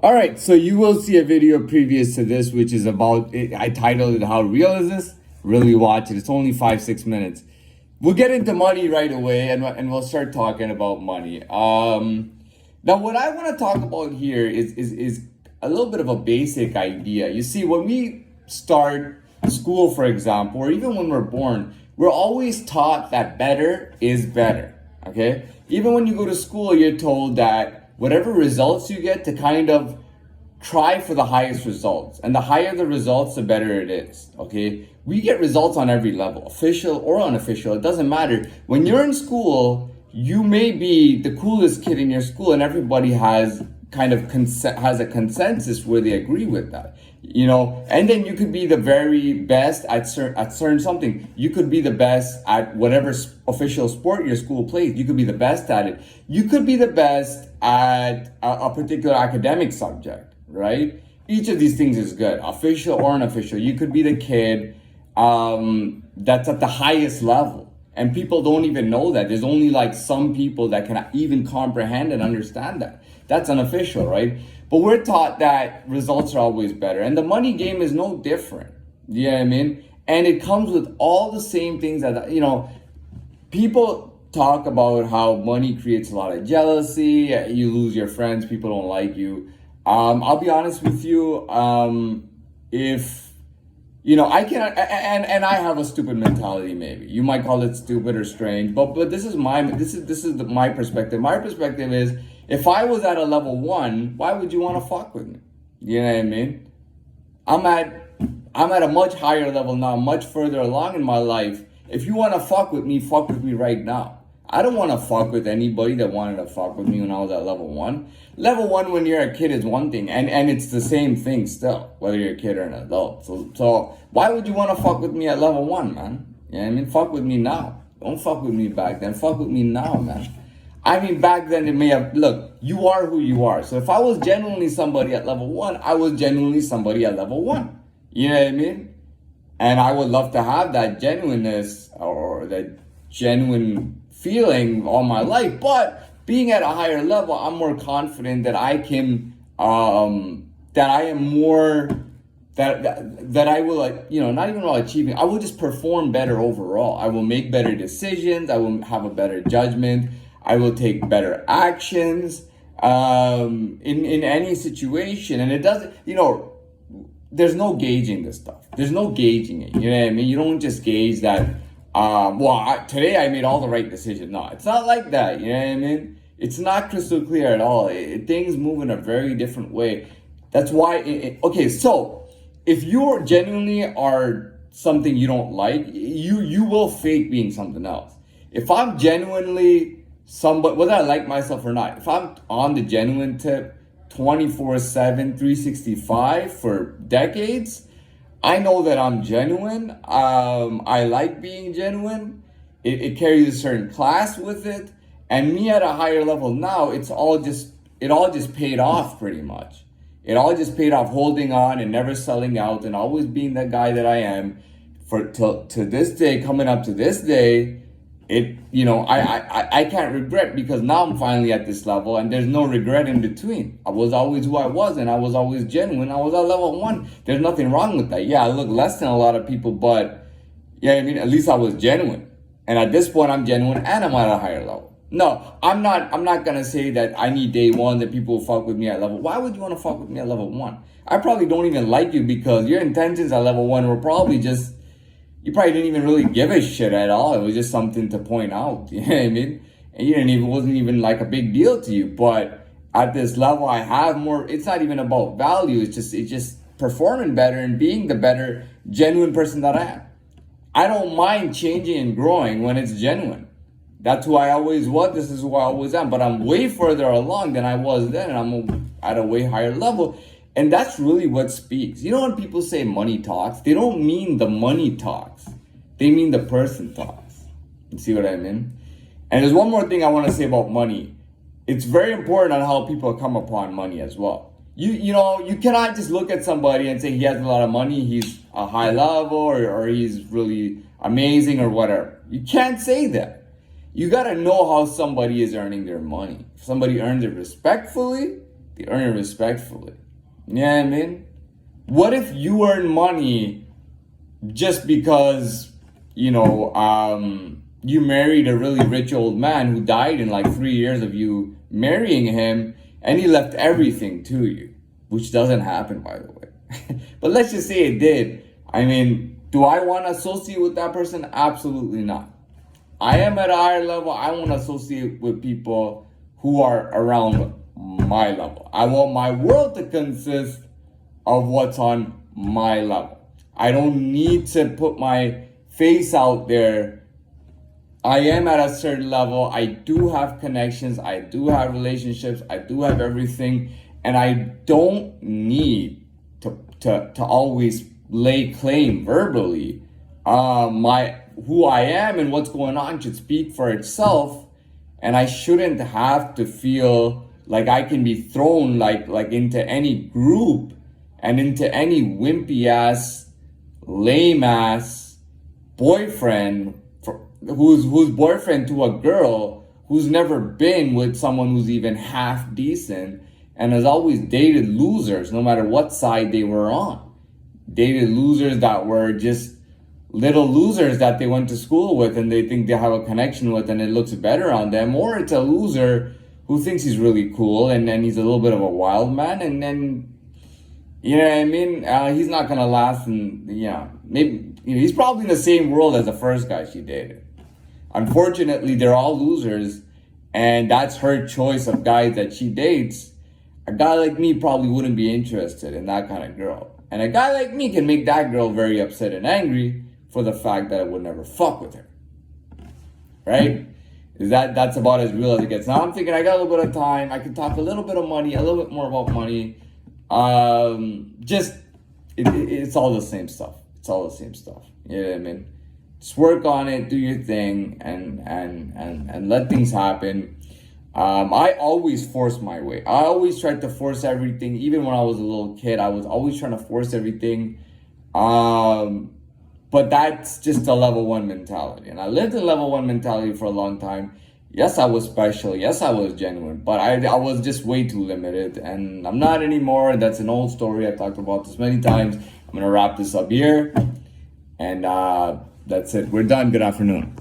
All right, so you will see a video previous to this, which is about, I titled it, How Real Is This? Really watch it. It's only 5-6 minutes. We'll get into money right away and we'll start talking about money. Now, what I want to talk about here is a little bit of a basic idea. You see, when we start school, for example, or even when we're born, we're always taught that better is better, okay? Even when you go to school, you're told that whatever results you get, to kind of try for the highest results. And the higher the results, the better it is, okay? We get results on every level, official or unofficial, it doesn't matter. When you're in school, you may be the coolest kid in your school and everybody has kind of has a consensus where they agree with that, you know. And then you could be the very best at certain something. You could be the best at whatever official sport your school plays. You could be the best at it. You could be the best at a particular academic subject, right? Each of these things is good, official or unofficial. You could be the kid that's at the highest level. And people don't even know that. There's only like some people that can even comprehend and understand that. That's unofficial, right? But we're taught that results are always better. And the money game is no different. You know what I mean? And it comes with all the same things that, you know, people talk about how money creates a lot of jealousy. You lose your friends. People don't like you. I'll be honest with you. If you know, I can, and I have a stupid mentality. Maybe you might call it stupid or strange, but this is my my perspective. My perspective is, if I was at a level 1, why would you want to fuck with me? You know what I mean? I'm at a much higher level now, much further along in my life. If you want to fuck with me right now. I don't want to fuck with anybody that wanted to fuck with me when I was at level 1. Level 1 when you're a kid is one thing, and it's the same thing still, whether you're a kid or an adult. So why would you want to fuck with me at level 1, man? You know what I mean? Fuck with me now. Don't fuck with me back then. Fuck with me now, man. I mean, back then it may have, look, you are who you are. So if I was genuinely somebody at level 1, I was genuinely somebody at level 1. You know what I mean? And I would love to have that genuineness or that genuine feeling all my life, but being at a higher level, I'm more confident that I can, that I am more, that I will, like, you know, not even while achieving, I will just perform better overall. I will make better decisions. I will have a better judgment. I will take better actions, in any situation. And it doesn't, you know, there's no gauging this stuff. There's no gauging it. You know what I mean? You don't just gauge that, today I made all the right decisions. No, it's not like that. You know what I mean? It's not crystal clear at all. Things move in a very different way. That's why, okay, so if you genuinely are something you don't like, you will fake being something else. If I'm genuinely somebody, whether I like myself or not, if I'm on the genuine tip 24/7, 365 for decades, I know that I'm genuine. I like being genuine. It carries a certain class with it. And me at a higher level now, it all just paid off pretty much. It all just paid off holding on and never selling out and always being that guy that I am to this day, coming up to this day. You know, I can't regret, because now I'm finally at this level and there's no regret in between. I was always who I was and I was always genuine. I was at level 1. There's nothing wrong with that. Yeah, I look less than a lot of people, but yeah, I mean, at least I was genuine. And at this point, I'm genuine and I'm at a higher level. No, I'm not gonna say that I need day 1 that people will fuck with me at level. Why would you want to fuck with me at level 1? I probably don't even like you because your intentions at level 1 were probably just, you probably didn't even really give a shit at all. It was just something to point out. You know what I mean? And it wasn't even like a big deal to you. But at this level, I have more. It's not even about value. It's just performing better and being the better, genuine person that I am. I don't mind changing and growing when it's genuine. That's who I always was. This is who I always am. But I'm way further along than I was then, and I'm at a way higher level. And that's really what speaks. You know, when people say money talks, they don't mean the money talks. They mean the person talks. You see what I mean? And there's one more thing I want to say about money. It's very important on how people come upon money as well. You know, you cannot just look at somebody and say he has a lot of money, he's a high level, or he's really amazing or whatever. You can't say that. You got to know how somebody is earning their money. If somebody earns it respectfully, They earn it respectfully. Yeah, I mean, what if you earn money just because you married a really rich old man who died in like 3 years of you marrying him, and he left everything to you, which doesn't happen, by the way. But let's just say it did. I mean, do I want to associate with that person? Absolutely not. I am at a higher level. I want to associate with people who are around my level. I want my world to consist of what's on my level. I don't need to put my face out there. I am at a certain level. I do have connections. I do have relationships. I do have everything. And I don't need to always lay claim verbally. Who I am and what's going on should speak for itself. And I shouldn't have to feel like I can be thrown like into any group and into any wimpy ass, lame ass boyfriend who's boyfriend to a girl who's never been with someone who's even half decent and has always dated losers no matter what side they were on. Dated losers that were just little losers that they went to school with and they think they have a connection with and it looks better on them, or it's a loser who thinks he's really cool and then he's a little bit of a wild man, and then you know what I mean, he's not gonna last, and maybe he's probably in the same world as the first guy she dated. Unfortunately, they're all losers, and that's her choice of guys that she dates. A guy like me probably wouldn't be interested in that kind of girl, and a guy like me can make that girl very upset and angry for the fact that I would never fuck with her. Right? That's about as real as it gets. Now I'm thinking I got a little bit of time. I can talk a little bit of money, a little bit more about money. It's all the same stuff. It's all the same stuff. You know what I mean? Just work on it, do your thing, and let things happen. I always force my way. I always tried to force everything. Even when I was a little kid, I was always trying to force everything. But that's just a level 1 mentality. And I lived in level 1 mentality for a long time. Yes, I was special. Yes, I was genuine. But I was just way too limited. And I'm not anymore. That's an old story. I've talked about this many times. I'm going to wrap this up here. And that's it. We're done. Good afternoon.